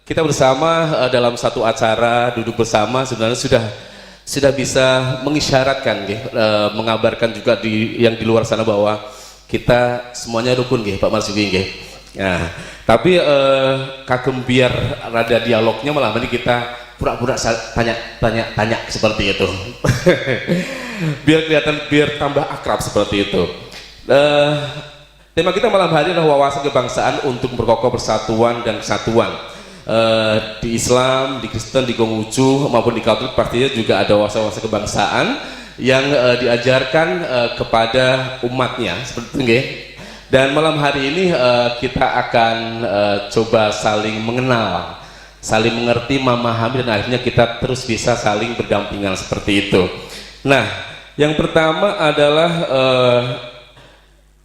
kita bersama dalam satu acara duduk bersama sebenarnya sudah bisa mengisyaratkan, mengabarkan juga yang di luar sana bahwa kita semuanya rukun, Pak Marzuki. Nah, tapi kagum biar rada dialognya malah ini kita pura-pura tanya seperti itu. Biar kelihatan, biar tambah akrab seperti itu. Tema kita malam hari adalah wawasan kebangsaan untuk berkokoh persatuan dan kesatuan. Di Islam, di Kristen, di Konghucu maupun di Katolik pastinya juga ada wawasan kebangsaan yang diajarkan kepada umatnya seperti itu. Dan malam hari ini kita akan coba saling mengenal, saling mengerti, memahami, dan akhirnya kita terus bisa saling berdampingan seperti itu. Nah, yang pertama adalah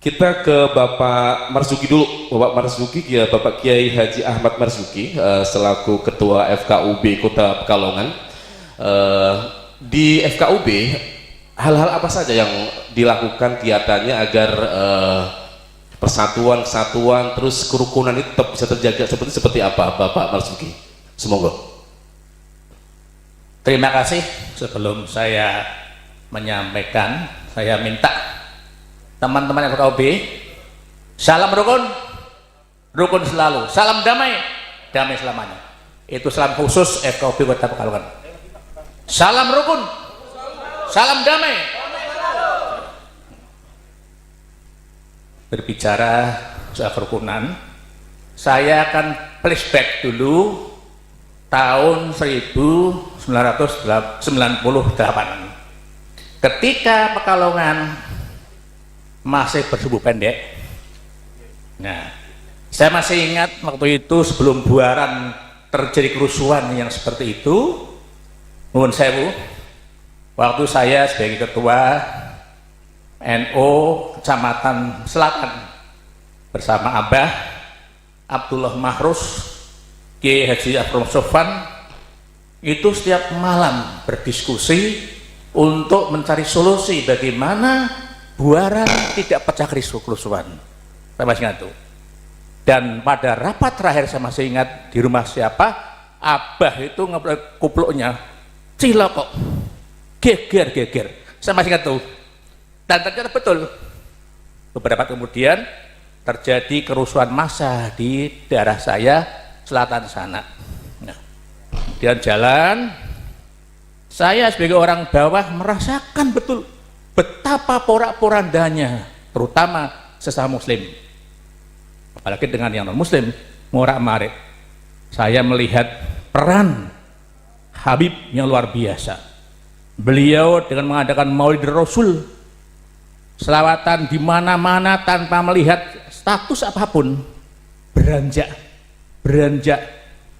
kita ke Bapak Marzuki dulu. Bapak Marzuki, ya, Bapak Kiai Haji Ahmad Marzuki selaku Ketua FKUB Kota Pekalongan. Di FKUB hal-hal apa saja yang dilakukan kegiatannya agar persatuan, kesatuan, terus kerukunan itu tetap bisa terjaga seperti apa, Bapak Marzuki? Semoga. Terima kasih. Sebelum saya menyampaikan, saya minta teman-teman FKUB, salam rukun, rukun selalu, salam damai, damai selamanya. Itu salam khusus FKUB Kota Pekalongan. Salam rukun, salam damai. Berbicara soal kerukunan, saya akan flashback dulu tahun 1998 ketika Pekalongan masih bersumbu pendek. Nah, saya masih ingat waktu itu sebelum Buaran terjadi kerusuhan yang seperti itu, nuwun sewu, waktu saya sebagai ketua NU Kecamatan Selatan bersama Abah Abdullah Mahrus, Kiai Haji Abdul Sofan, itu setiap malam berdiskusi untuk mencari solusi bagaimana Buaran tidak pecah kerusuhan. Saya masih ingat itu. Dan pada rapat terakhir saya masih ingat di rumah siapa, Abah itu kupluknya cilok kok, geger. Saya masih ingat itu. Dan ternyata betul, beberapa kemudian terjadi kerusuhan massa di daerah saya selatan sana. Nah, kemudian jalan, saya sebagai orang bawah merasakan betul betapa porak-porandanya, terutama sesama muslim, apalagi dengan yang non muslim, morak-marik. Saya melihat peran Habib yang luar biasa. Beliau dengan mengadakan Maulid Rasul, selawatan di mana-mana tanpa melihat status apapun, beranjak.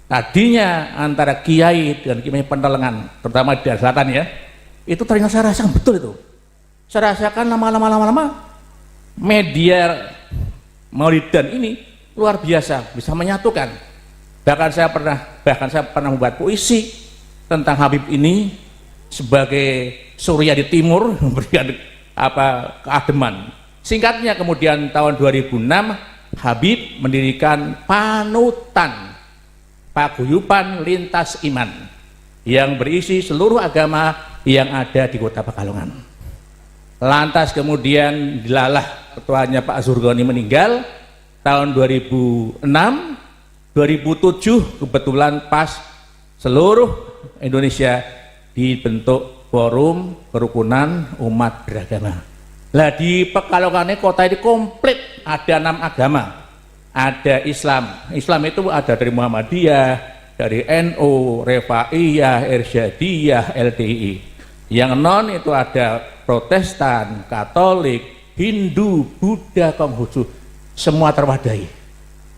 Tadinya antara kiai dan kiai Pendelengan, terutama di daerah selatan ya, itu ternyata saya rasakan betul itu. Saya rasakan lama-lama media Maulidan ini luar biasa, bisa menyatukan. Bahkan saya pernah membuat puisi tentang Habib ini sebagai Surya di Timur, memberikan keademan. Singkatnya kemudian tahun 2006 Habib mendirikan panutan paguyuban lintas iman yang berisi seluruh agama yang ada di Kota Pekalongan. Lantas kemudian dilalah ketuanya Pak Zurgoni meninggal tahun 2006, 2007 kebetulan pas seluruh Indonesia dibentuk forum kerukunan umat beragama. Lah di Pekalongan kota ini komplit, ada 6 agama. Ada Islam itu ada dari Muhammadiyah, dari NU, Refaiyah, Irsyadiyah, LDI. Yang non itu ada Protestan, Katolik, Hindu, Buddha, Konghucu, semua terwadahi.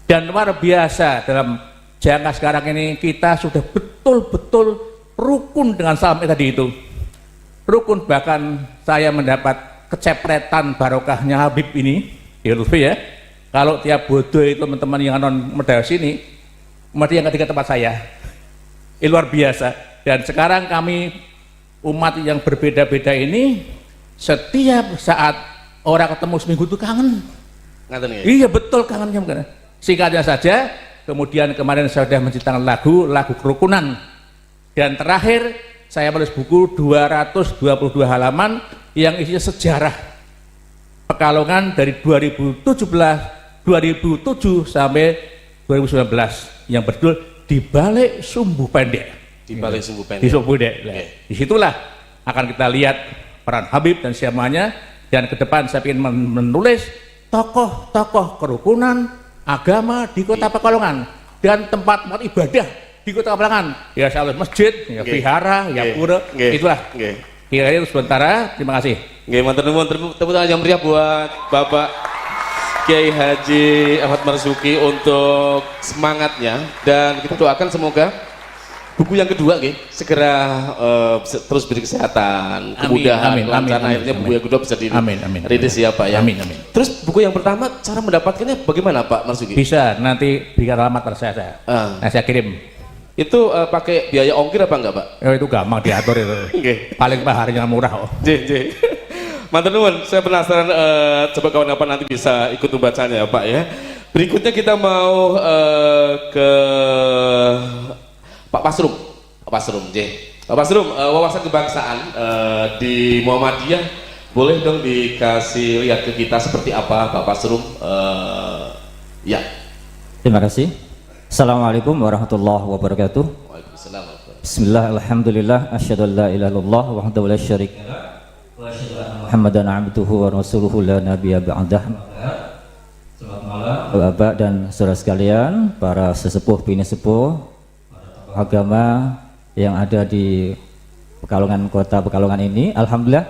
Dan luar biasa dalam jangka sekarang ini kita sudah betul-betul rukun dengan salam tadi itu. Rukun, bahkan saya mendapat kecepretan barokahnya Habib ini, ya kalau tiap bodoh itu teman-teman yang non medal sini, mesti yang ketiga tempat saya. Luar biasa. Dan sekarang kami umat yang berbeda-beda ini setiap saat orang ketemu seminggu itu kangen. Ya? Iya betul kangennya. Singkatnya saja, kemudian kemarin saya sudah menciptakan lagu kerukunan, dan terakhir saya menulis buku 222 halaman yang isinya sejarah Pekalongan dari 2007 sampai 2019 yang berjudul Di Balik Sumbu Pendek. Di Balik Sumbu Pendek. Di Sumbu Pendek. Disitulah akan kita lihat peran Habib dan siamanya, dan ke depan saya ingin menulis tokoh-tokoh kerukunan agama di Kota Pekalongan dan tempat-tempat ibadah di Kota Pekalongan. Ya salah masjid, ya vihara, ya pura, itulah. Kira-kira itu sementara. Terima kasih. Mantan nuwun, tepuk tangan yang meriah buat Bapak Kiai Haji Ahmad Marzuki untuk semangatnya, dan kita doakan semoga buku yang kedua segera terus beri kesehatan, kemudahan, kelancaran, akhirnya buku yang kedua bisa dirilis ya Pak ya. Amin. Terus buku yang pertama cara mendapatkannya bagaimana Pak Marzuki? Bisa, nanti berikan alamat pada saya. Nah, saya kirim. Itu pakai biaya ongkir apa enggak Pak? Itu gampang diatur itu. Paling harinya murah. Mantan nuwun, saya penasaran, coba kawan-kawan nanti bisa ikut membacanya ya Pak ya. Berikutnya kita mau ke Pak Pasrum. Pak Pasrum, wawasan kebangsaan di Muhammadiyah boleh dong dikasih lihat ke kita seperti apa Pak Pasrum? Ya. Terima kasih. Assalamualaikum warahmatullahi wabarakatuh. Waalaikumsalam. Bismillah, alhamdulillah, asyhadu an la ilaha illallah wahdahu la syarika lah wa asyhadu anna Muhammadan abduhu wa rasuluhu la nabiyya ba'dah. Selamat malam Bapak dan saudara sekalian, para sesepuh bini sepuh, agama yang ada di Pekalongan, Kota Pekalongan ini. Alhamdulillah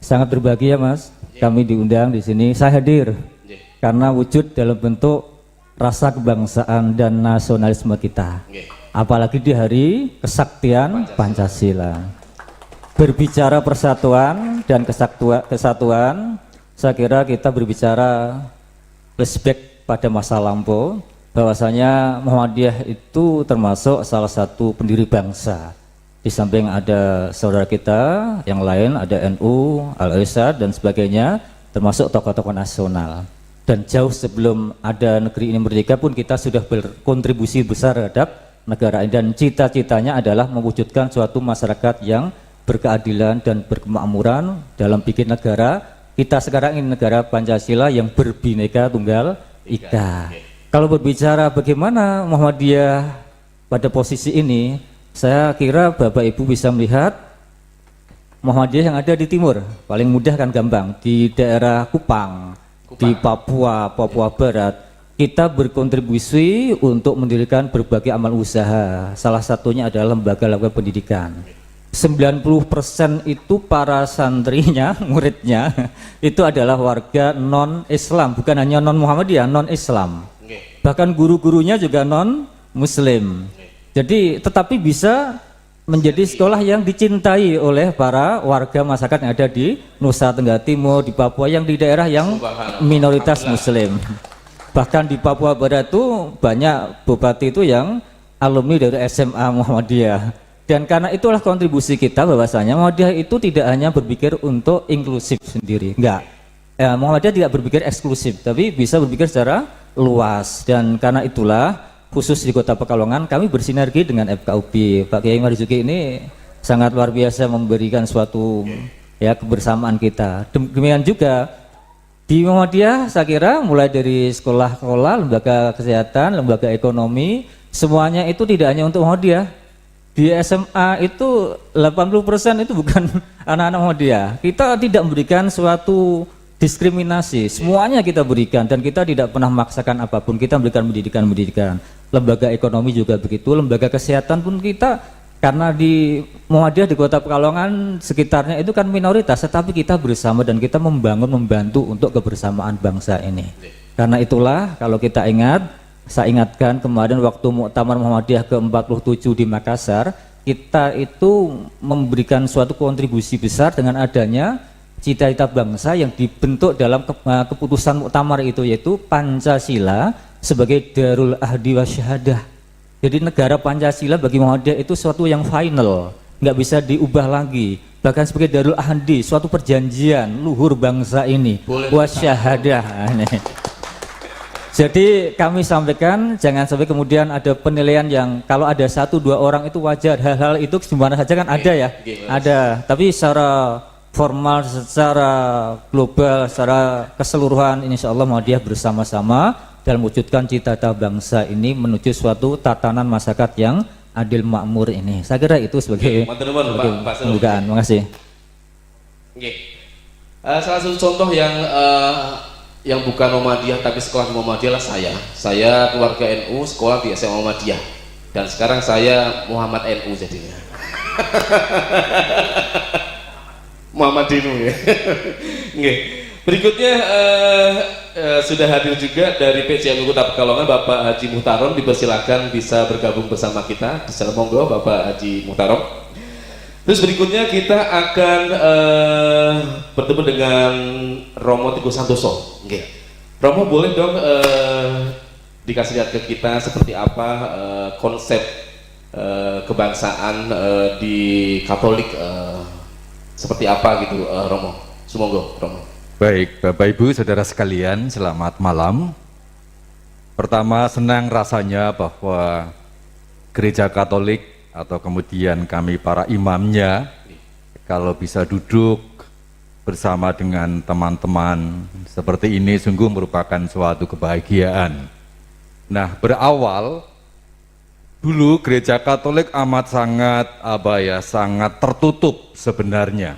sangat berbahagia Mas, kami diundang di sini. Saya hadir karena wujud dalam bentuk rasa kebangsaan dan nasionalisme kita, apalagi di hari kesaktian Pancasila. Berbicara persatuan dan kesatuan, saya kira kita berbicara flashback pada masa lampau, bahwasanya Muhammadiyah itu termasuk salah satu pendiri bangsa. Di samping ada saudara kita yang lain, ada NU, Al-Irsyad dan sebagainya, termasuk tokoh-tokoh nasional. Dan jauh sebelum ada negeri ini merdeka pun kita sudah berkontribusi besar terhadap negara ini, dan cita-citanya adalah mewujudkan suatu masyarakat yang berkeadilan dan berkemakmuran dalam bikin negara. Kita sekarang ini negara Pancasila yang berbineka tunggal ika. Kalau berbicara bagaimana Muhammadiyah pada posisi ini, saya kira Bapak Ibu bisa melihat Muhammadiyah yang ada di timur, paling mudah kan gampang, di daerah Kupang. Di Papua Barat, kita berkontribusi untuk mendirikan berbagai amal usaha. Salah satunya adalah lembaga-lembaga pendidikan. 90% itu para santrinya, muridnya, itu adalah warga non-Islam, bukan hanya non-Muhammadiyah, non-Islam. Bahkan guru-gurunya juga non-Muslim. Jadi, tetapi bisa menjadi sekolah yang dicintai oleh para warga masyarakat yang ada di Nusa Tenggara Timur, di Papua, yang di daerah yang minoritas Muslim. Bahkan di Papua Barat itu banyak bupati itu yang alumni dari SMA Muhammadiyah. Dan karena itulah kontribusi kita, bahwasanya Muhammadiyah itu tidak hanya berpikir untuk inklusif sendiri, enggak. Muhammadiyah tidak berpikir eksklusif, tapi bisa berpikir secara luas. Dan karena itulah khusus di Kota Pekalongan kami bersinergi dengan FKUB. Pak Kiai Marzuki ini sangat luar biasa memberikan suatu kebersamaan kita. Demikian juga di Muhammadiyah, saya kira mulai dari sekolah-sekolah, lembaga kesehatan, lembaga ekonomi, semuanya itu tidak hanya untuk Muhammadiyah. Di SMA itu 80% itu bukan anak-anak Muhammadiyah. Kita tidak memberikan suatu diskriminasi, semuanya kita berikan, dan kita tidak pernah memaksakan apapun. Kita memberikan pendidikan. Lembaga ekonomi juga begitu, lembaga kesehatan pun kita, karena di Muhammadiyah di Kota Pekalongan sekitarnya itu kan minoritas, tetapi kita bersama dan kita membantu untuk kebersamaan bangsa ini. Karena itulah kalau kita ingat, saya ingatkan kemarin waktu Muktamar Muhammadiyah ke-47 di Makassar, kita itu memberikan suatu kontribusi besar dengan adanya cita-cita bangsa yang dibentuk dalam keputusan muktamar itu, yaitu Pancasila sebagai Darul Ahdi wa Syahadah. Jadi negara Pancasila bagi Muhammadiyah itu suatu yang final, nggak bisa diubah lagi. Bahkan sebagai Darul Ahdi, suatu perjanjian luhur bangsa ini, wa Syahadah. Jadi kami sampaikan jangan sampai kemudian ada penilaian yang kalau ada 1-2 orang itu wajar, hal-hal itu di mana saja kan ada ya, ada. Tapi secara formal, secara global, secara keseluruhan, insya Allah Muhammadiyah bersama-sama dalam mewujudkan cita-cita bangsa ini menuju suatu tatanan masyarakat yang adil makmur ini. Saya kira itu sebagai pembukaan. Terima kasih. Salah satu contoh yang bukan Muhammadiyah tapi sekolah Muhammadiyah lah saya keluarga NU sekolah di SMA Muhammadiyah dan sekarang saya Muhammad NU jadinya Muhammad Dinu ya. Berikutnya sudah hadir juga dari PCMU Kota Pekalongan Bapak Haji Muhtarom, dipersilakan bisa bergabung bersama kita. Monggo Bapak Haji Muhtarom. Terus berikutnya kita akan bertemu dengan Romo Teguh Santoso. Romo boleh dong dikasih lihat ke kita seperti apa konsep kebangsaan di Katolik seperti apa gitu, Romo. Sumonggo, Romo. Baik, Bapak Ibu, Saudara sekalian, selamat malam. Pertama, senang rasanya bahwa Gereja Katolik atau kemudian kami para imamnya kalau bisa duduk bersama dengan teman-teman seperti ini sungguh merupakan suatu kebahagiaan. Nah, berawal dulu Gereja Katolik amat sangat tertutup sebenarnya,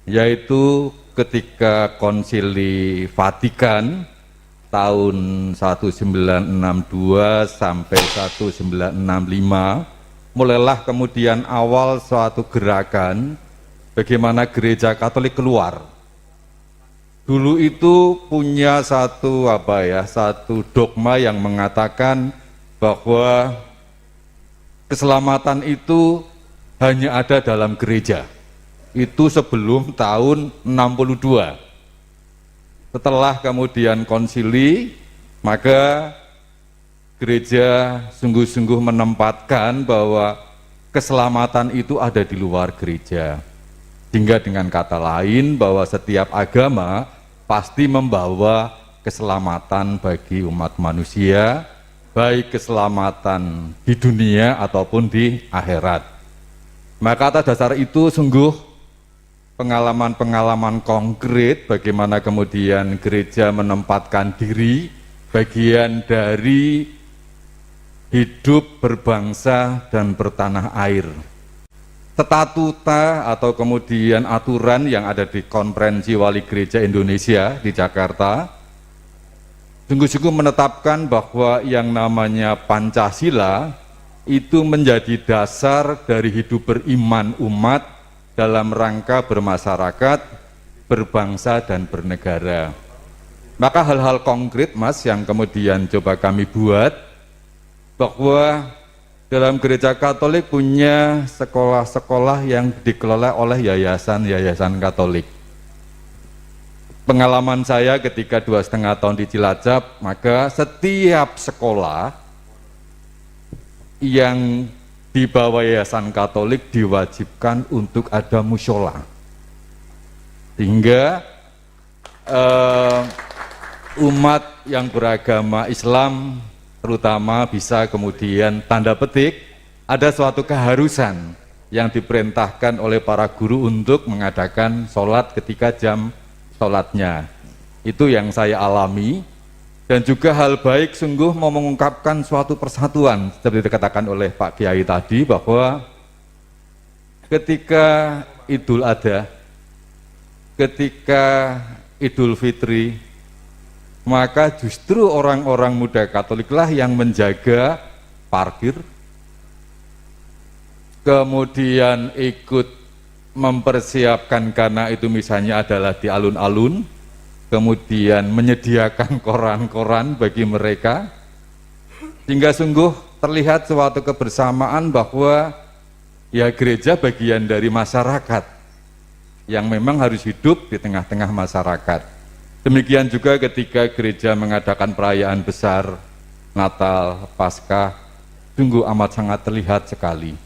yaitu ketika Konsili Vatikan tahun 1962 sampai 1965 mulailah kemudian awal suatu gerakan bagaimana Gereja Katolik keluar. Dulu itu punya satu dogma yang mengatakan bahwa keselamatan itu hanya ada dalam gereja. Itu sebelum tahun 62. Setelah kemudian konsili, maka gereja sungguh-sungguh menempatkan bahwa keselamatan itu ada di luar gereja. Hingga dengan kata lain bahwa setiap agama pasti membawa keselamatan bagi umat manusia, baik keselamatan di dunia ataupun di akhirat. Maka atas dasar itu sungguh pengalaman-pengalaman konkret bagaimana kemudian gereja menempatkan diri bagian dari hidup berbangsa dan bertanah air. Statuta atau kemudian aturan yang ada di Konferensi Wali Gereja Indonesia di Jakarta sungguh-sungguh menetapkan bahwa yang namanya Pancasila itu menjadi dasar dari hidup beriman umat dalam rangka bermasyarakat, berbangsa dan bernegara. Maka hal-hal konkret Mas yang kemudian coba kami buat bahwa dalam Gereja Katolik punya sekolah-sekolah yang dikelola oleh yayasan-yayasan Katolik. Pengalaman saya ketika 2,5 tahun di Cilacap, maka setiap sekolah yang di bawah yayasan Katolik diwajibkan untuk ada musyola. Sehingga umat yang beragama Islam terutama bisa kemudian tanda petik ada suatu keharusan yang diperintahkan oleh para guru untuk mengadakan sholat ketika jam sholatnya. Itu yang saya alami, dan juga hal baik sungguh mau mengungkapkan suatu persatuan seperti dikatakan oleh Pak Kiai tadi bahwa ketika Idul Adha, ketika Idul Fitri, maka justru orang-orang muda Katoliklah yang menjaga parkir, kemudian ikut mempersiapkan karena itu misalnya adalah di alun-alun, kemudian menyediakan koran-koran bagi mereka, sehingga sungguh terlihat suatu kebersamaan bahwa ya gereja bagian dari masyarakat yang memang harus hidup di tengah-tengah masyarakat. Demikian juga ketika gereja mengadakan perayaan besar Natal, Paskah, sungguh amat sangat terlihat sekali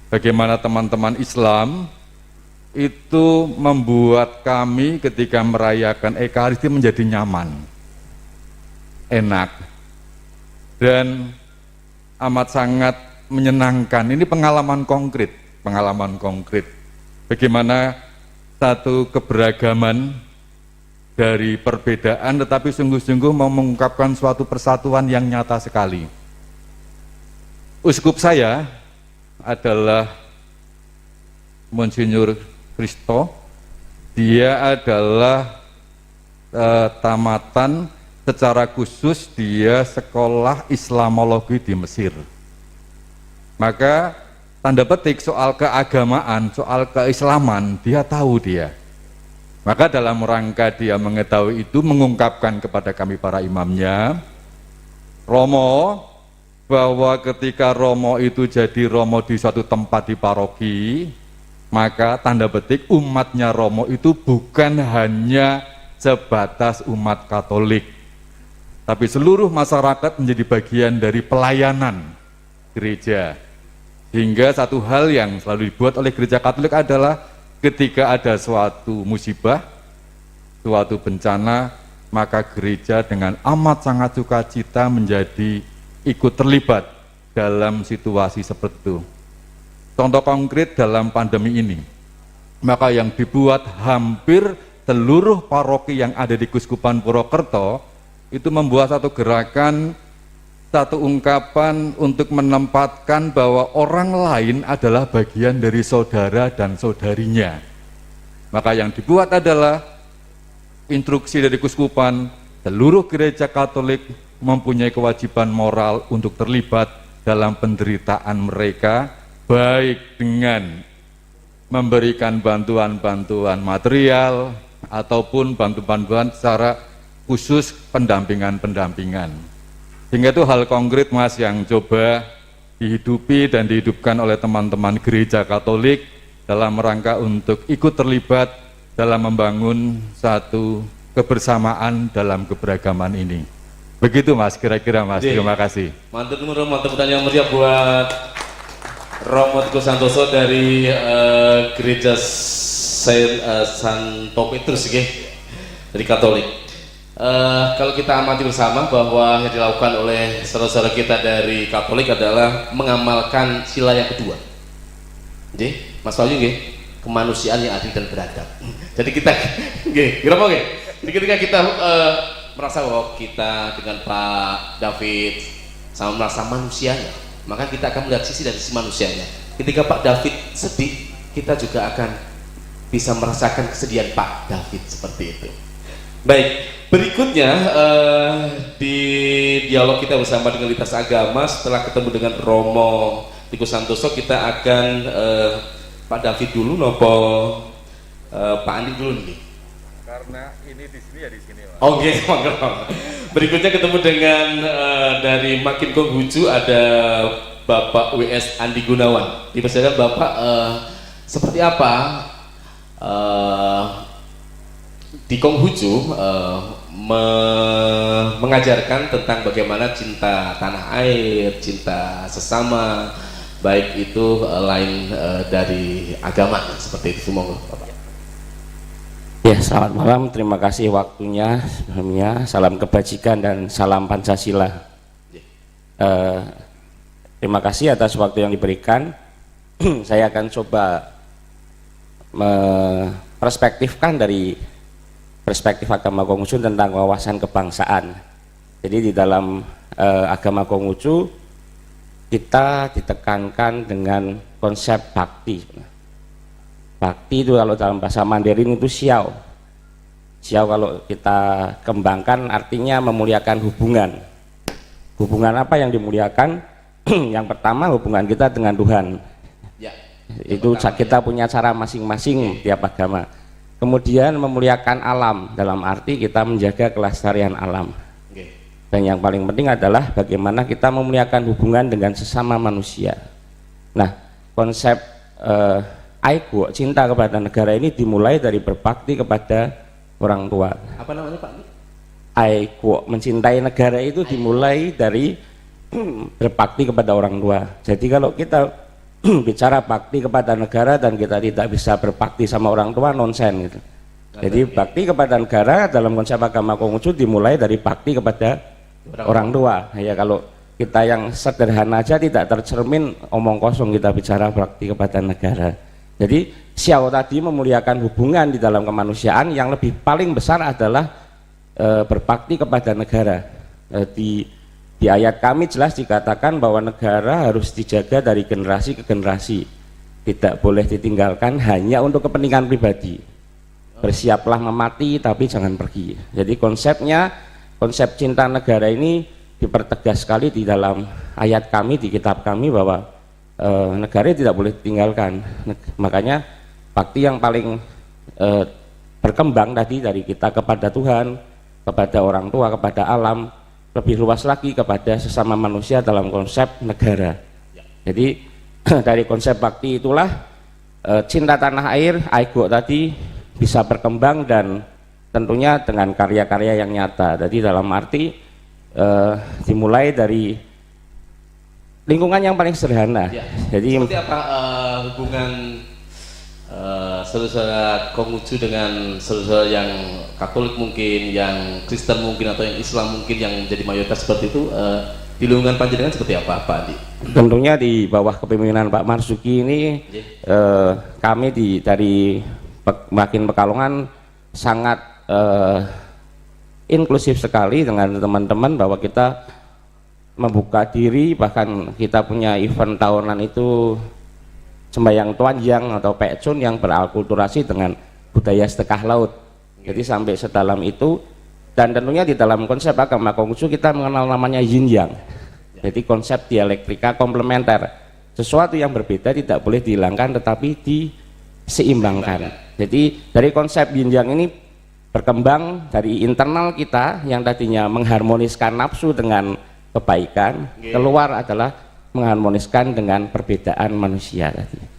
bagaimana teman-teman Islam itu membuat kami ketika merayakan Ekaristi menjadi nyaman. enak dan amat sangat menyenangkan. Ini pengalaman konkret bagaimana satu keberagaman dari perbedaan tetapi sungguh-sungguh mau mengungkapkan suatu persatuan yang nyata sekali. Uskup saya adalah Monsinyur Kristo. Dia adalah tamatan secara khusus dia sekolah Islamologi di Mesir. Maka tanda petik soal keagamaan, soal keislaman dia tahu dia. Maka dalam rangka dia mengetahui itu mengungkapkan kepada kami para imamnya, Romo, bahwa ketika Romo itu jadi Romo di suatu tempat di paroki, maka tanda petik umatnya Romo itu bukan hanya sebatas umat Katolik, tapi seluruh masyarakat menjadi bagian dari pelayanan gereja. Hingga satu hal yang selalu dibuat oleh gereja Katolik adalah ketika ada suatu musibah, suatu bencana, maka gereja dengan amat sangat sukacita menjadi ikut terlibat dalam situasi seperti itu. Contoh konkret dalam pandemi ini, maka yang dibuat hampir seluruh paroki yang ada di Kuskupan Purwokerto itu membuat satu gerakan, satu ungkapan untuk menempatkan bahwa orang lain adalah bagian dari saudara dan saudarinya. Maka yang dibuat adalah instruksi dari Kuskupan, seluruh gereja Katolik mempunyai kewajiban moral untuk terlibat dalam penderitaan mereka, baik dengan memberikan bantuan-bantuan material ataupun bantuan-bantuan secara khusus pendampingan-pendampingan. Sehingga itu hal konkret Mas yang coba dihidupi dan dihidupkan oleh teman-teman gereja Katolik dalam rangka untuk ikut terlibat dalam membangun satu kebersamaan dalam keberagaman ini. Begitu Mas, kira-kira Mas. Terima kasih. Mantap pertanyaan meriah buat Romo Teguh Santoso dari gereja Santo Petrus dari Katolik. Kalau kita amati bersama bahwa yang dilakukan oleh saudara-saudara kita dari Katolik adalah mengamalkan sila yang kedua. Jadi, Mas Wahyu kemanusiaan yang adil dan beradab. Jadi kita jadi ketika kita merasa bahwa kita dengan Pak David sama merasa manusianya, maka kita akan melihat sisi dari sisi manusianya. Ketika Pak David sedih, kita juga akan bisa merasakan kesedihan Pak David seperti itu. Baik, berikutnya di dialog kita bersama dengan lintas agama, setelah ketemu dengan Romo Teguh Santoso, kita akan Pak David dulu, nopo Pak Andi dulu nih. Karena ini di sini ya di sini. Oke, berikutnya ketemu dengan dari Makin Konghucu ada Bapak WS Andi Gunawan. Dipersilakan Bapak, seperti apa di Konghucu mengajarkan tentang bagaimana cinta tanah air, cinta sesama, baik itu lain dari agama seperti itu. Semoga Bapak. Ya, selamat malam, terima kasih waktunya sebelumnya. Salam kebajikan dan salam Pancasila. Terima kasih atas waktu yang diberikan. Saya akan coba memperspektifkan dari perspektif agama Konghucu tentang wawasan kebangsaan. Jadi di dalam agama Konghucu kita ditekankan dengan konsep bakti. Bakti itu kalau dalam bahasa Mandarin itu xiao. Xiao kalau kita kembangkan artinya memuliakan hubungan. Hubungan apa yang dimuliakan? Yang pertama hubungan kita dengan Tuhan. Ya, itu kita punya cara masing-masing tiap agama. Kemudian memuliakan alam dalam arti kita menjaga kelestarian alam. Dan yang paling penting adalah bagaimana kita memuliakan hubungan dengan sesama manusia. Nah, konsep Aikuo, cinta kepada negara ini dimulai dari berbakti kepada orang tua. Apa namanya Pak? Aikuo, mencintai negara itu dimulai dari berbakti kepada orang tua. Jadi kalau kita bicara bakti kepada negara dan kita tidak bisa berbakti sama orang tua, nonsen gitu. Jadi bakti kepada negara dalam konsep agama Konghucu dimulai dari bakti kepada orang tua. Ya kalau kita yang sederhana aja tidak tercermin, omong kosong kita bicara bakti kepada negara. Jadi Xiao tadi memuliakan hubungan di dalam kemanusiaan, yang lebih paling besar adalah berbakti kepada negara. Di ayat kami jelas dikatakan bahwa negara harus dijaga dari generasi ke generasi, tidak boleh ditinggalkan hanya untuk kepentingan pribadi. Bersiaplah memati tapi jangan pergi. Jadi konsep cinta negara ini dipertegas sekali di dalam ayat kami, di kitab kami, bahwa negara tidak boleh ditinggalkan. Makanya bakti yang paling berkembang tadi dari kita kepada Tuhan, kepada orang tua, kepada alam, lebih luas lagi kepada sesama manusia dalam konsep negara. Jadi dari konsep bakti itulah cinta tanah air, Aigo tadi bisa berkembang, dan tentunya dengan karya-karya yang nyata. Jadi dalam arti dimulai dari lingkungan yang paling sederhana. Ya. Jadi Seperti apa hubungan saudara Konghucu dengan saudara yang Katolik mungkin, yang Kristen mungkin, atau yang Islam mungkin, yang menjadi mayoritas seperti itu, di lingkungan panjenengan seperti apa, Pak Andi? tentunya di bawah kepemimpinan Pak Marzuki ini, kami dari Makin Pekalongan sangat inklusif sekali dengan teman-teman, bahwa kita membuka diri, bahkan kita punya event tahunan itu sembahyang tuanjang atau pekcun yang berakulturasi dengan budaya sedekah laut. Jadi sampai sedalam itu. Dan tentunya di dalam konsep agama Konghucu kita mengenal namanya yin yang. Jadi konsep dialektika komplementer, sesuatu yang berbeda tidak boleh dihilangkan tetapi diseimbangkan. Jadi dari konsep yin yang ini berkembang dari internal kita yang tadinya mengharmoniskan nafsu dengan kebaikan, keluar adalah mengharmoniskan dengan perbedaan manusia tadi.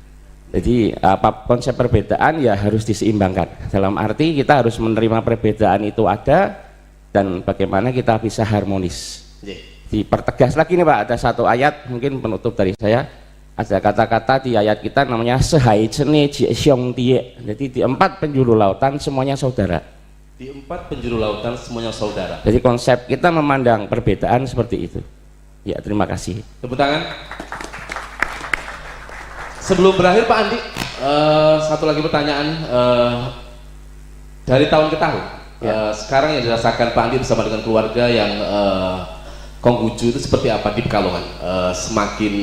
Jadi apa konsep perbedaan ya harus diseimbangkan. Dalam arti kita harus menerima perbedaan itu ada, dan bagaimana kita bisa harmonis. Dipertegas lagi nih Pak, ada satu ayat mungkin penutup dari saya. Ada kata-kata di ayat kita namanya sehai cene jixiong tie. Jadi di 4 penjuru lautan semuanya saudara. Di 4 penjuru lautan semuanya saudara. Jadi konsep kita memandang perbedaan seperti itu. Ya, terima kasih. Tepuk tangan. Sebelum berakhir Pak Andi, satu lagi pertanyaan. Dari tahun ke tahun, sekarang yang dirasakan Pak Andi bersama dengan keluarga yang Konghucu itu seperti apa di Pekalongan? Semakin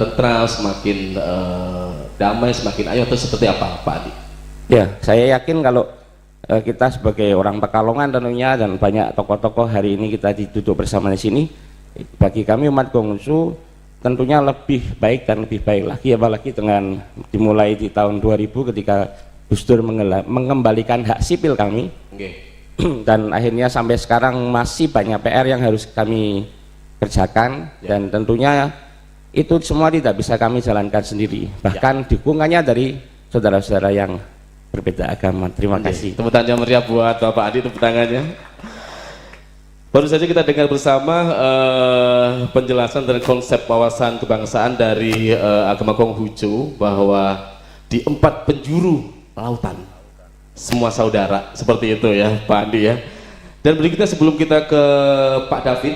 tentram, semakin damai, semakin ayo, atau seperti apa Pak Andi? Ya, saya yakin kalau kita sebagai orang Pekalongan tentunya, dan banyak tokoh-tokoh hari ini kita duduk bersama di sini, bagi kami umat Konghucu tentunya lebih baik dan lebih baik lagi, apalagi dengan dimulai di tahun 2000 ketika Gus Dur mengembalikan hak sipil kami. Dan akhirnya sampai sekarang masih banyak PR yang harus kami kerjakan, dan tentunya itu semua tidak bisa kami jalankan sendiri, bahkan dukungannya dari saudara-saudara yang berbeda agama. Terima kasih. Tepuk tangan meriah buat Bapak Andi, tepuk tangannya. Baru saja kita dengar bersama penjelasan dari konsep wawasan kebangsaan dari agama Konghucu, bahwa di 4 penjuru lautan semua saudara, seperti itu ya Pak Andi ya. Dan berikutnya sebelum kita ke Pak David,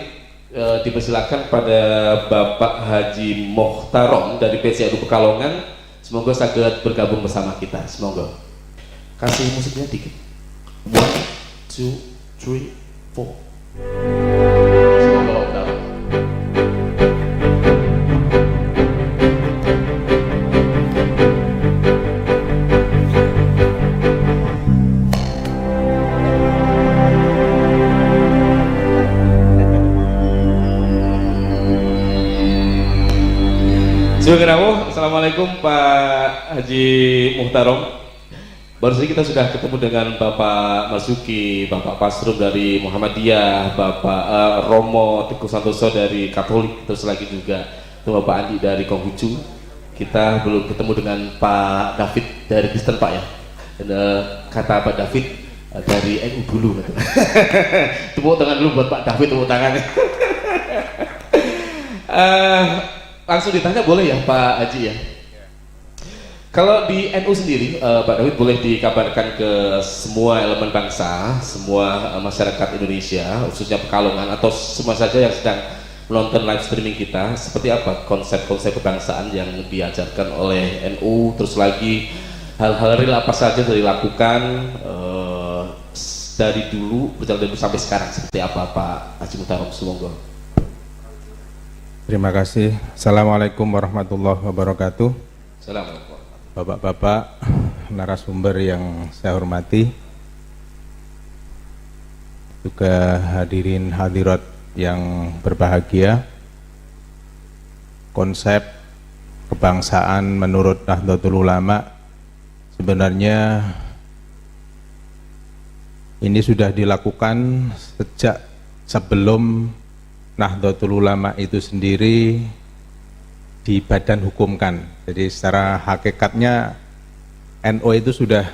dipersilakan pada Bapak Haji Muhtarom dari PCNU Pekalongan, semoga saged bergabung bersama kita. Semoga. Kasih musiknya dikit. 1, 2, 3, 4. Semoga Bapak David. Assalamualaikum Pak Haji Muhtarom. Baru saja kita sudah ketemu dengan Bapak Marzuki, Bapak Pasrum dari Muhammadiyah, Bapak Romo Teguh Santoso dari Katolik, terus lagi juga Bapak Andi dari Konghucu. Kita belum ketemu dengan Pak David dari Kristen Pak ya. Dan kata Pak David dari NU dulu. Tepuk tangan dulu buat Pak David, tepuk tangannya. Langsung ditanya boleh ya Pak Haji ya? Kalau di NU sendiri, Pak David, boleh dikabarkan ke semua elemen bangsa, semua masyarakat Indonesia, khususnya Pekalongan atau semua saja yang sedang menonton live streaming kita, seperti apa konsep-konsep kebangsaan yang diajarkan oleh NU, terus lagi hal-hal real apa saja yang dilakukan dari dulu berjalan sampai sekarang, seperti apa Pak Haji Muhtarom? Semoga. Terima kasih. Assalamualaikum warahmatullahi wabarakatuh. Assalamualaikum. Bapak-bapak narasumber yang saya hormati, juga hadirin hadirat yang berbahagia. Konsep kebangsaan menurut Nahdlatul Ulama sebenarnya ini sudah dilakukan sejak sebelum Nahdlatul Ulama itu sendiri di badan hukumkan. Jadi secara hakikatnya NU itu sudah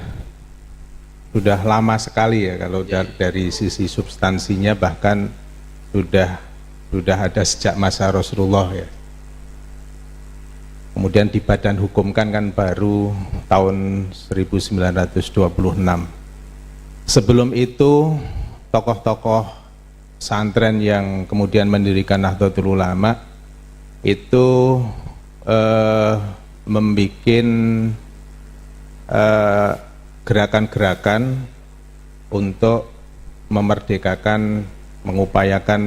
lama sekali ya, kalau dari sisi substansinya bahkan sudah ada sejak masa Rasulullah ya. Kemudian di badan hukumkan kan baru tahun 1926. Sebelum itu tokoh-tokoh pesantren yang kemudian mendirikan Nahdlatul Ulama itu membuat gerakan-gerakan untuk mengupayakan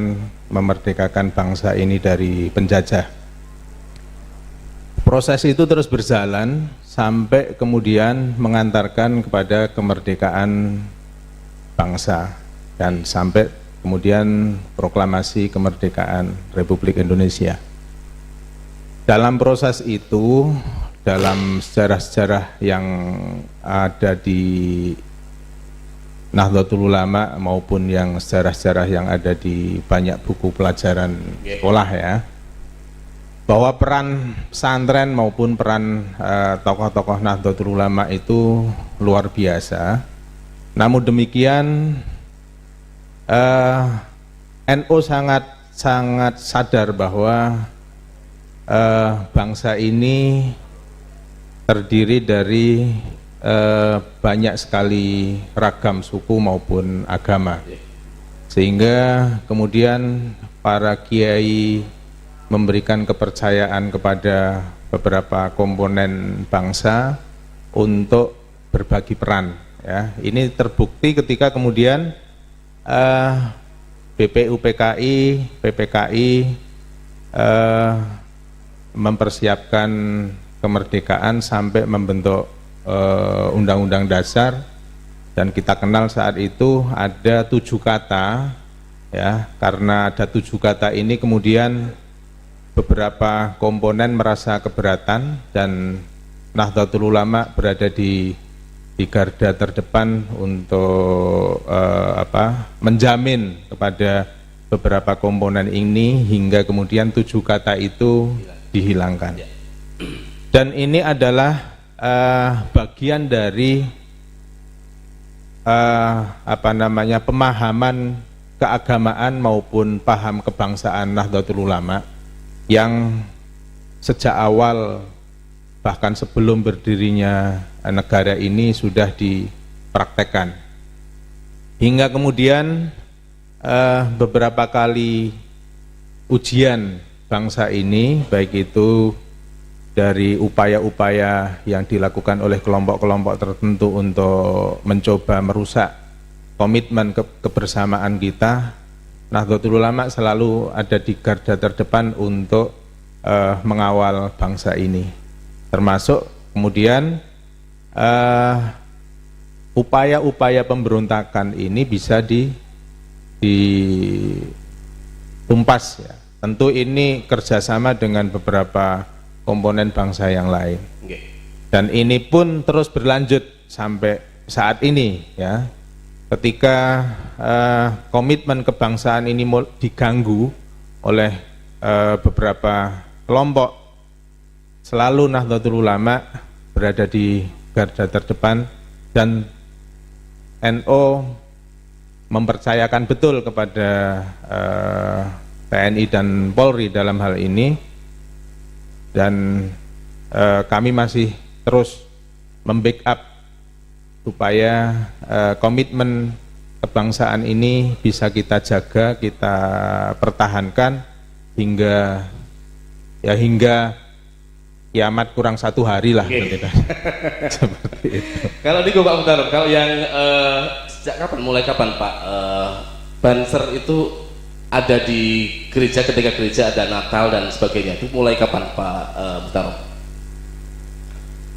memerdekakan bangsa ini dari penjajah. Proses itu terus berjalan sampai kemudian mengantarkan kepada kemerdekaan bangsa dan sampai kemudian proklamasi kemerdekaan Republik Indonesia. Dalam proses itu, dalam sejarah-sejarah yang ada di Nahdlatul Ulama maupun yang sejarah-sejarah yang ada di banyak buku pelajaran sekolah ya, bahwa peran pesantren maupun peran tokoh-tokoh Nahdlatul Ulama itu luar biasa. Namun demikian NU sangat sadar bahwa bangsa ini terdiri dari banyak sekali ragam suku maupun agama, sehingga kemudian para kiai memberikan kepercayaan kepada beberapa komponen bangsa untuk berbagi peran ya. Ini terbukti ketika kemudian BPUPKI, PPKI mempersiapkan kemerdekaan sampai membentuk Undang-Undang Dasar, dan kita kenal saat itu ada 7 kata ya. Karena ada 7 kata ini kemudian beberapa komponen merasa keberatan dan Nahdlatul Ulama berada di garda terdepan untuk menjamin kepada beberapa komponen ini hingga kemudian 7 kata itu dihilangkan. Dan ini adalah bagian dari pemahaman keagamaan maupun paham kebangsaan Nahdlatul Ulama yang sejak awal bahkan sebelum berdirinya negara ini sudah dipraktekkan. Hingga kemudian beberapa kali ujian bangsa ini, baik itu dari upaya-upaya yang dilakukan oleh kelompok-kelompok tertentu untuk mencoba merusak komitmen kebersamaan kita, Nahdlatul Ulama selalu ada di garda terdepan untuk mengawal bangsa ini. Termasuk kemudian upaya-upaya pemberontakan ini bisa ditumpas ya. Tentu ini kerjasama dengan beberapa komponen bangsa yang lain. Dan ini pun terus berlanjut sampai saat ini ya. Ketika komitmen kebangsaan ini diganggu oleh beberapa kelompok, selalu Nahdlatul Ulama berada di garda terdepan dan NU mempercayakan betul kepada TNI dan Polri dalam hal ini, dan kami masih terus membackup supaya komitmen kebangsaan ini bisa kita jaga, kita pertahankan hingga kiamat kurang 1 hari lah. Seperti itu. Kalau di Pak Mutarom, kalau yang sejak kapan, mulai kapan Pak Banser itu ada di gereja, ketika gereja ada Natal dan sebagainya, itu mulai kapan Pak Mutarom?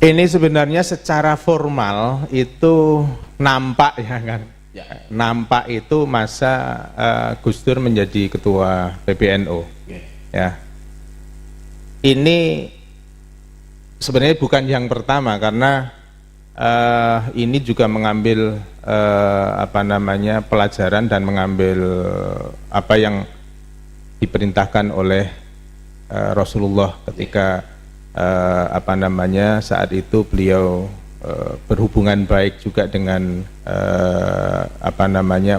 Ini sebenarnya secara formal itu nampak ya kan, Ya. nampak itu masa Gus Dur menjadi ketua PBNU. Ya, ini sebenarnya bukan yang pertama karena ini juga mengambil pelajaran dan mengambil apa yang diperintahkan oleh Rasulullah ketika saat itu beliau berhubungan baik juga dengan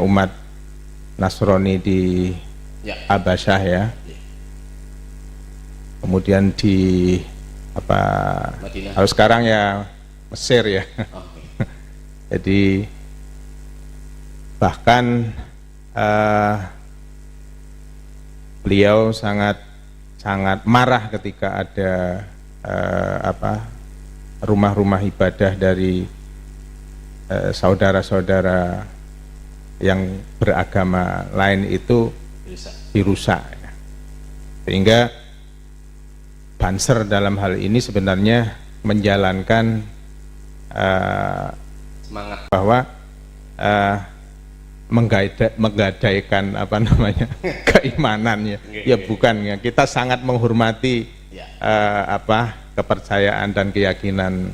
umat Nasrani di Habasyah ya. Kemudian di Madinah. kalau sekarang ya Mesir ya. Jadi bahkan beliau sangat marah ketika ada rumah-rumah ibadah dari saudara-saudara yang beragama lain itu dirusak. Sehingga Banser dalam hal ini sebenarnya menjalankan Semangat. bahwa menggadaikan keimanannya. Ya bukan ya, kita sangat menghormati kepercayaan dan keyakinan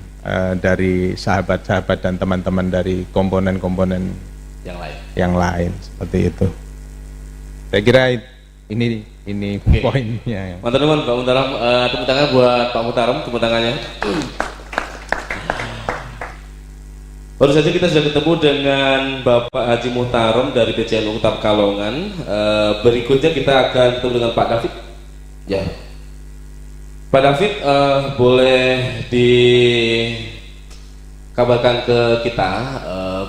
dari sahabat-sahabat dan teman-teman dari komponen-komponen yang lain seperti itu. Saya kira ini poinnya. Mantap teman Pak Mutarom, tepuk tangan buat Pak Mutarom, tepuk tangannya. Baru saja kita sudah ketemu dengan Bapak Haji Mutarom dari PCNU Kota Pekalongan. Berikutnya kita akan ketemu dengan Pak David. Ya, Pak David, boleh dikabarkan ke kita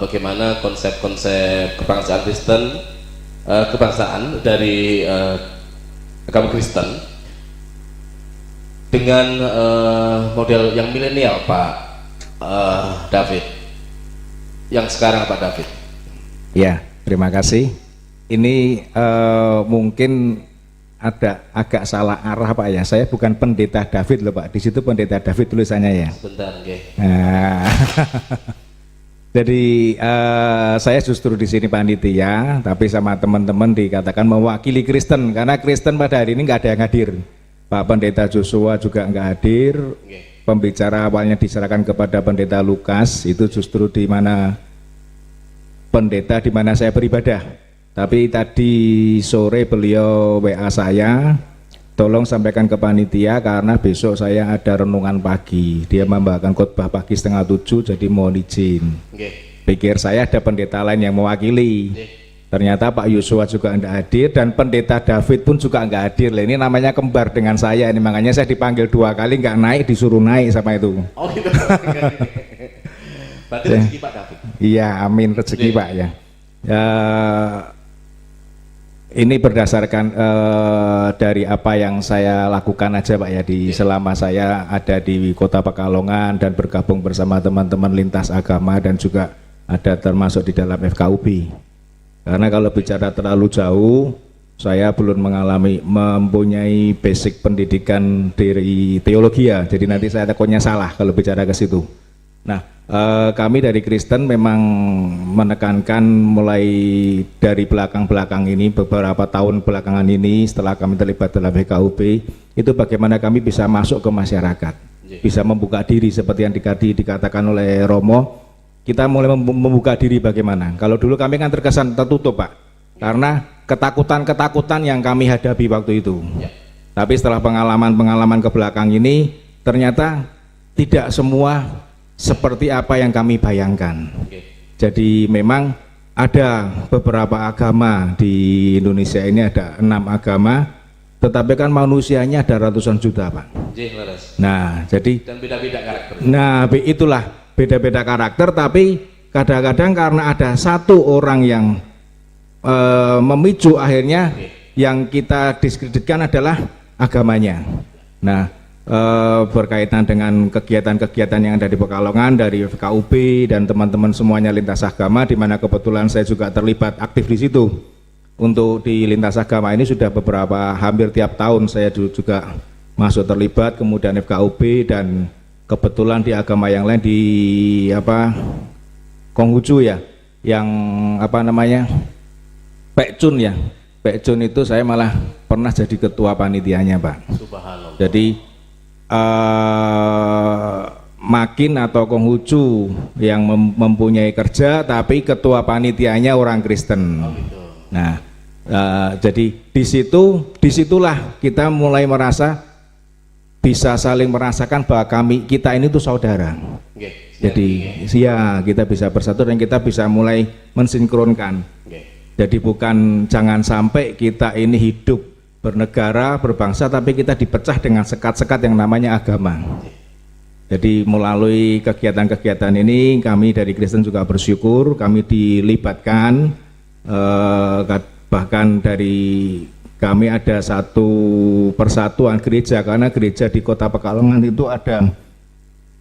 bagaimana konsep-konsep kebangsaan Kristen, kebangsaan dari agama Kristen dengan model yang milenial, Pak David. Yang sekarang Pak David. Ya, terima kasih. Ini mungkin ada agak salah arah Pak ya. Saya bukan pendeta David loh Pak. Di situ pendeta David tulisannya ya. Sebentar, oke. Nah, jadi saya justru di sini panitia, tapi sama teman-teman dikatakan mewakili Kristen karena Kristen pada hari ini nggak ada yang hadir. Pak Pendeta Joshua juga nggak hadir. Pembicara awalnya diserahkan kepada Pendeta Lukas, itu justru di mana pendeta di mana saya beribadah. Tapi tadi sore beliau WA saya, tolong sampaikan ke panitia karena besok saya ada renungan pagi. Dia membawakan khotbah pagi 6:30, jadi mohon izin. Pikir saya ada pendeta lain yang mewakili. Ternyata Pak Yosua juga tidak hadir dan pendeta David pun juga nggak hadir. Ini namanya kembar dengan saya, ini makanya saya dipanggil 2 kali nggak naik, disuruh naik sama itu. Oh gitu. Berarti rezeki Pak David. Iya, amin, rezeki Pak ya. Ini berdasarkan dari apa yang saya lakukan aja Pak ya selama saya ada di Kota Pekalongan dan bergabung bersama teman-teman lintas agama dan juga ada termasuk di dalam FKUB. Karena kalau bicara terlalu jauh, saya belum mempunyai basic pendidikan dari teologi ya, jadi nanti saya takutnya salah kalau bicara ke situ. Nah, kami dari Kristen memang menekankan mulai dari belakang-belakang ini, beberapa tahun belakangan ini setelah kami terlibat dalam FKUB, itu bagaimana kami bisa masuk ke masyarakat, bisa membuka diri seperti yang dikatakan oleh Romo. Kita mulai membuka diri bagaimana. Kalau dulu kami kan terkesan tertutup Pak, karena ketakutan yang kami hadapi waktu itu. Tapi setelah pengalaman ke belakang ini, ternyata tidak semua seperti apa yang kami bayangkan. Jadi memang ada beberapa agama di Indonesia ini, ada 6 agama tetapi kan manusianya ada ratusan juta, Pak. Nggih, leres. Nah, jadi Dan beda-beda karakter. nah itulah beda-beda karakter, tapi kadang-kadang karena ada satu orang yang memicu, akhirnya yang kita diskreditkan adalah agamanya. Nah, berkaitan dengan kegiatan-kegiatan yang ada di Pekalongan dari FKUB dan teman-teman semuanya lintas agama, di mana kebetulan saya juga terlibat aktif di situ. Untuk di lintas agama ini sudah hampir tiap tahun saya juga masuk terlibat, kemudian FKUB dan kebetulan di agama yang lain di Konghucu ya, yang Pekcun ya. Pekcun itu saya malah pernah jadi ketua panitianya, Pak. Subhanallah. Jadi Makin atau Konghucu yang mempunyai kerja, tapi ketua panitianya orang Kristen. Nah, jadi disitulah kita mulai merasa bisa saling merasakan bahwa kita ini tuh saudara. Jadi ya kita bisa bersatu dan kita bisa mulai mensinkronkan. Jadi bukan jangan sampai kita ini hidup bernegara, berbangsa, tapi kita dipecah dengan sekat-sekat yang namanya agama. Jadi melalui kegiatan-kegiatan ini kami dari Kristen juga bersyukur kami dilibatkan, bahkan dari kami ada satu persatuan gereja, karena gereja di Kota Pekalongan itu ada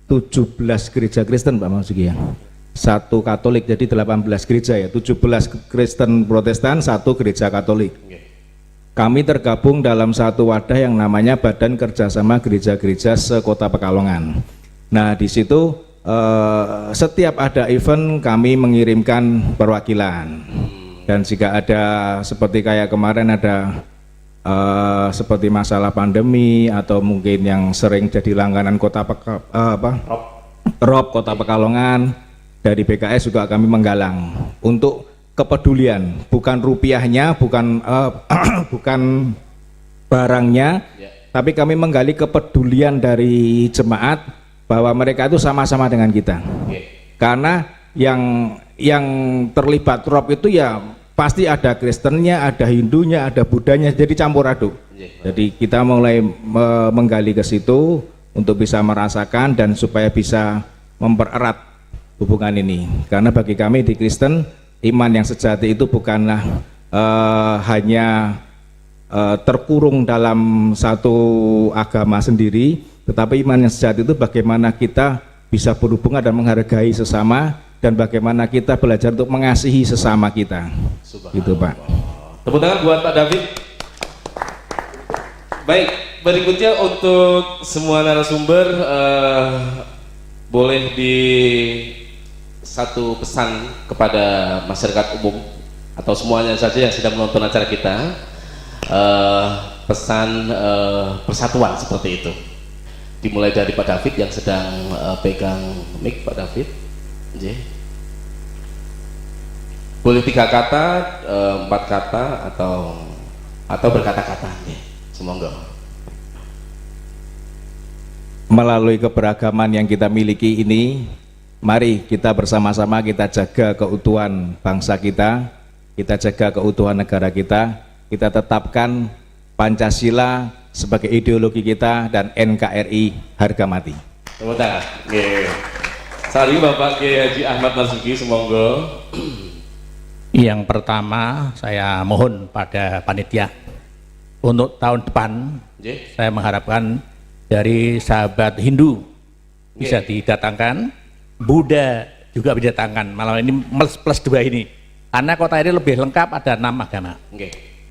17 gereja Kristen, Pak Masuki ya. Satu Katolik, jadi 18 gereja ya, 17 Kristen Protestan, satu gereja Katolik. Kami tergabung dalam satu wadah yang namanya Badan Kerjasama Gereja-Gereja se-Kota Pekalongan. Nah, di situ setiap ada event kami mengirimkan perwakilan. Dan jika ada seperti kayak kemarin ada seperti masalah pandemi atau mungkin yang sering jadi langganan Rob Kota Pekalongan, dari BKS juga kami menggalang untuk kepedulian, bukan rupiahnya, bukan bukan barangnya, tapi kami menggali kepedulian dari jemaat bahwa mereka itu sama-sama dengan kita. Karena yang terlibat Rob itu ya pasti ada Kristennya, ada Hindunya, ada Budanya, jadi campur aduk. Jadi kita mulai menggali ke situ untuk bisa merasakan dan supaya bisa mempererat hubungan ini. Karena bagi kami di Kristen, iman yang sejati itu bukanlah hanya terkurung dalam satu agama sendiri, tetapi iman yang sejati itu bagaimana kita bisa berhubungan dan menghargai sesama, dan bagaimana kita belajar untuk mengasihi sesama kita. Gitu, Pak. Tepuk tangan buat Pak David. Baik, berikutnya untuk semua narasumber boleh di satu pesan kepada masyarakat umum atau semuanya saja yang sedang menonton acara kita, pesan persatuan seperti itu. Dimulai dari Pak David yang sedang pegang mic. Pak David, boleh 3 kata, 4 kata atau berkata-kata, semoga. Melalui keberagaman yang kita miliki ini, mari kita bersama-sama kita jaga keutuhan bangsa kita jaga keutuhan negara kita tetapkan Pancasila sebagai ideologi kita dan NKRI harga mati. Tepuk tangan. Saat ini Bapak Kiai Haji Ahmad Marzuki, semoga. Yang pertama saya mohon pada panitia untuk tahun depan saya mengharapkan dari sahabat Hindu bisa didatangkan, Buddha juga didatangkan, malam ini plus 2 ini, karena kota ini lebih lengkap, ada 6 agama.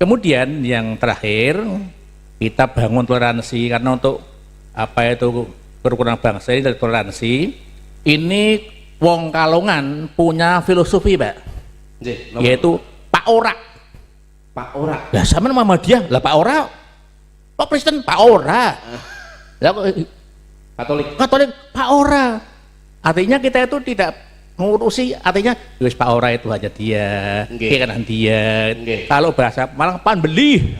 Kemudian yang terakhir kita bangun toleransi, karena untuk apa itu kerukunan bangsa ini dari toleransi. Ini wong Kalongan punya filosofi, Pak, yaitu Pak Ora. Pak Ora. Lah sama Muhammadiyah, lah Pak Ora. Kok Kristen Pak Ora? Lah Katolik Pak Ora. Artinya kita itu tidak mengurusi, artinya wis Pak Ora itu hanya dia, kanan dia. Kalau bahasa Malang panbeli.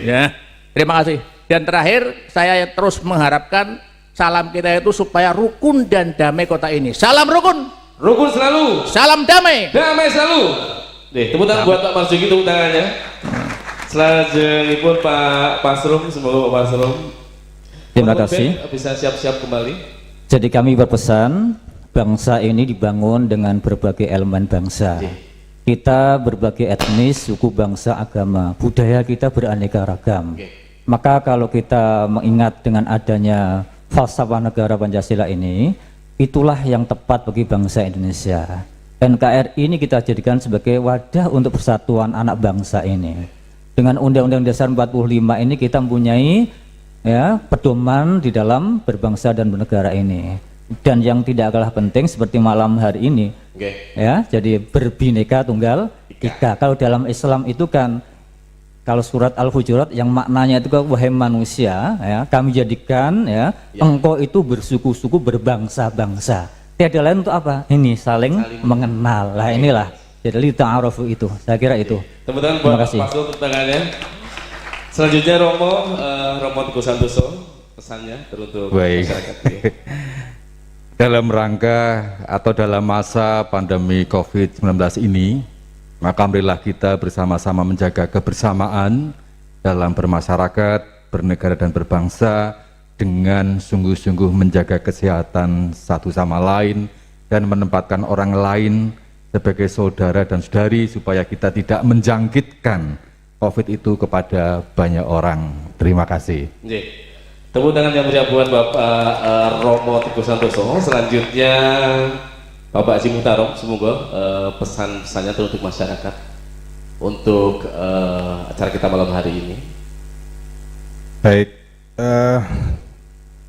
Ya. Terima kasih. Dan terakhir saya terus mengharapkan salam kita itu supaya rukun dan damai kota ini. Salam rukun. Rukun selalu. Salam damai. Damai selalu. Tepuk tangan buat Pak Marzuki, tepuk tangannya. Selanjutnya Pak Pasrum, semoga Pak Pasrum. Terima Mohon kasih. Ben bisa siap-siap kembali. Jadi kami berpesan bangsa ini dibangun dengan berbagai elemen bangsa. Kita berbagai etnis, suku, bangsa, agama, budaya kita beraneka ragam. Maka kalau kita mengingat dengan adanya falsafah negara Pancasila ini, itulah yang tepat bagi bangsa Indonesia. NKRI ini kita jadikan sebagai wadah untuk persatuan anak bangsa ini. Dengan Undang-Undang Dasar 45 ini kita mempunyai ya pedoman di dalam berbangsa dan bernegara ini. Dan yang tidak kalah penting seperti malam hari ini, ya, jadi berbineka tunggal ika. Kalau dalam Islam itu kan, kalau surat Al-Hujurat yang maknanya itu kan wahai manusia, ya, kami jadikan ya, engkau itu bersuku-suku berbangsa-bangsa. Tiada lain untuk apa? Ini saling mengenal. Lah inilah. Jadi li ta'arufu itu. Saya kira itu. Tepuk tangan Terima buat kasih. Pak Pasrum, tepuk tangannya. Selanjutnya Romo Teguh Santoso, pesannya teruntuk Baik. masyarakat. Dalam rangka atau dalam masa pandemi COVID-19 ini, maka marilah kita bersama-sama menjaga kebersamaan dalam bermasyarakat, bernegara dan berbangsa dengan sungguh-sungguh menjaga kesehatan satu sama lain dan menempatkan orang lain sebagai saudara dan saudari supaya kita tidak menjangkitkan COVID itu kepada banyak orang. Terima kasih. Tepuk tangan yang meriah buat Bapak Romo Teguh Santoso. Selanjutnya Bapak Haji Muhtarom, semoga pesan-pesannya untuk masyarakat untuk acara kita malam hari ini. Baik,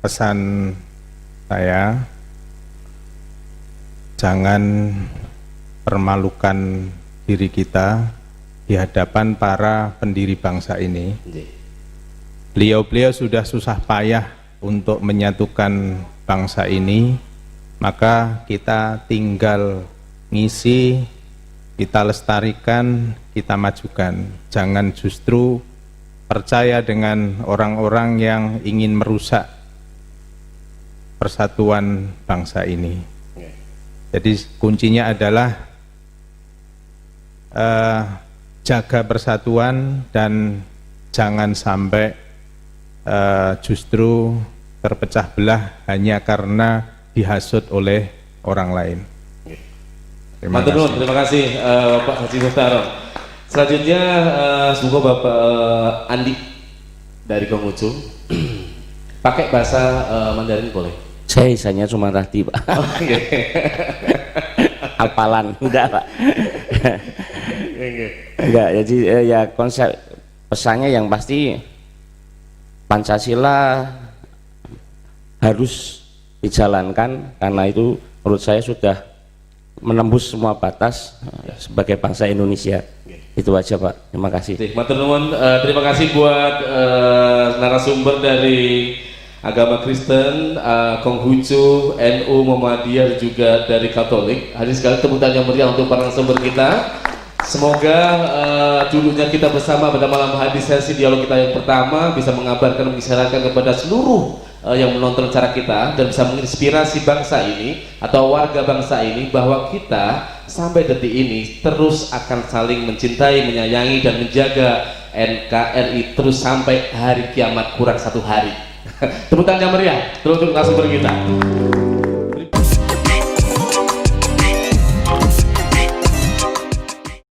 pesan saya, jangan permalukan diri kita di hadapan para pendiri bangsa ini. Beliau-beliau sudah susah payah untuk menyatukan bangsa ini, maka kita tinggal ngisi, kita lestarikan, kita majukan. Jangan justru percaya dengan orang-orang yang ingin merusak persatuan bangsa ini. Jadi kuncinya adalah jaga persatuan dan jangan sampai justru terpecah belah hanya karena dihasut oleh orang lain. Terima kasih Pak Haji Muhtarom. Selanjutnya semoga Bapak Andi dari Konghucu pakai bahasa Mandarin boleh? Saya isanya cuma tadi, Pak. Hafalan enggak, Pak. Enggak, jadi ya konsep pesannya yang pasti Pancasila harus dijalankan karena itu menurut saya sudah menembus semua batas sebagai bangsa Indonesia. Itu aja, Pak. Terima kasih. Terima kasih buat narasumber dari agama Kristen, Konghucu, NU, Muhammadiyah, juga dari Katolik. Hari sekali tepuk tangan yang meriah untuk para narasumber kita. Semoga dulunya kita bersama pada malam hari sesi dialog kita yang pertama bisa mengabarkan, mengisyaratkan kepada seluruh yang menonton acara kita dan bisa menginspirasi bangsa ini atau warga bangsa ini bahwa kita sampai detik ini terus akan saling mencintai, menyayangi dan menjaga NKRI terus sampai hari kiamat kurang satu hari. Tepuk tangan yang meriah untuk narasumber kita.